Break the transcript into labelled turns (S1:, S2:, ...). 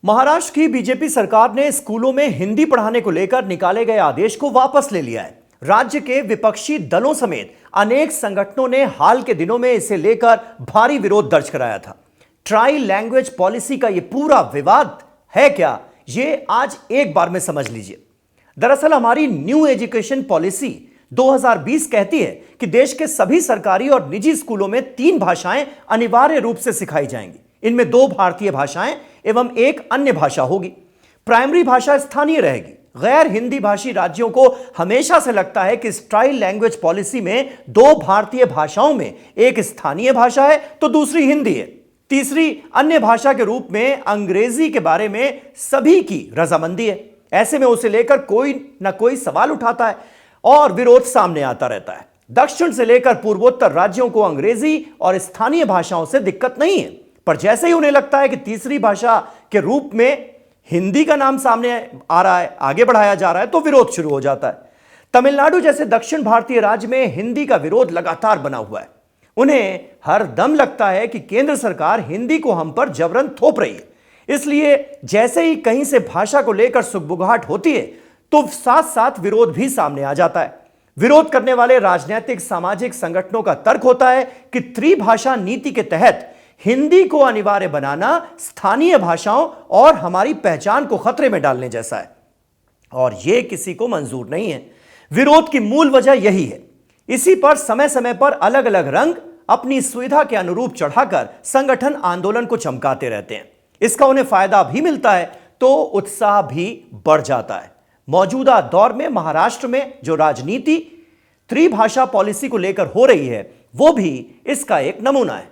S1: महाराष्ट्र की बीजेपी सरकार ने स्कूलों में हिंदी पढ़ाने को लेकर निकाले गए आदेश को वापस ले लिया है। राज्य के विपक्षी दलों समेत अनेक संगठनों ने हाल के दिनों में इसे लेकर भारी विरोध दर्ज कराया था। ट्राई लैंग्वेज पॉलिसी का यह पूरा विवाद है क्या, यह आज एक बार में समझ लीजिए। दरअसल हमारी न्यू एजुकेशन पॉलिसी 2020 कहती है कि देश के सभी सरकारी और निजी स्कूलों में 3 भाषाएं अनिवार्य रूप से सिखाई जाएंगी। इनमें 2 भारतीय भाषाएं एवं 1 अन्य भाषा होगी। प्राइमरी भाषा स्थानीय रहेगी। गैर हिंदी भाषी राज्यों को हमेशा से लगता है कि इस ट्राई लैंग्वेज पॉलिसी में 2 भारतीय भाषाओं में एक स्थानीय भाषा है तो दूसरी हिंदी है। तीसरी अन्य भाषा के रूप में अंग्रेजी के बारे में सभी की रजामंदी है। ऐसे में उसे लेकर कोई ना कोई सवाल उठाता है और विरोध सामने आता रहता है। दक्षिण से लेकर पूर्वोत्तर राज्यों को अंग्रेजी और स्थानीय भाषाओं से दिक्कत नहीं है, पर जैसे ही उन्हें लगता है कि तीसरी भाषा के रूप में हिंदी का नाम सामने आ रहा है, आगे बढ़ाया जा रहा है, तो विरोध शुरू हो जाता है। तमिलनाडु जैसे दक्षिण भारतीय राज्य में हिंदी का विरोध लगातार बना हुआ है। उन्हें हर दम लगता है कि केंद्र सरकार हिंदी को हम पर जबरन थोप रही है। इसलिए जैसे ही कहीं से भाषा को लेकर सुगबुगाहट होती है तो साथ साथ विरोध भी सामने आ जाता है। विरोध करने वाले राजनीतिक सामाजिक संगठनों का तर्क होता है कि त्रिभाषा नीति के तहत हिंदी को अनिवार्य बनाना स्थानीय भाषाओं और हमारी पहचान को खतरे में डालने जैसा है और यह किसी को मंजूर नहीं है। विरोध की मूल वजह यही है। इसी पर समय समय पर अलग अलग रंग अपनी सुविधा के अनुरूप चढ़ाकर संगठन आंदोलन को चमकाते रहते हैं। इसका उन्हें फायदा भी मिलता है तो उत्साह भी बढ़ जाता है। मौजूदा दौर में महाराष्ट्र में जो राजनीति त्रिभाषा पॉलिसी को लेकर हो रही है वो भी इसका एक नमूना है।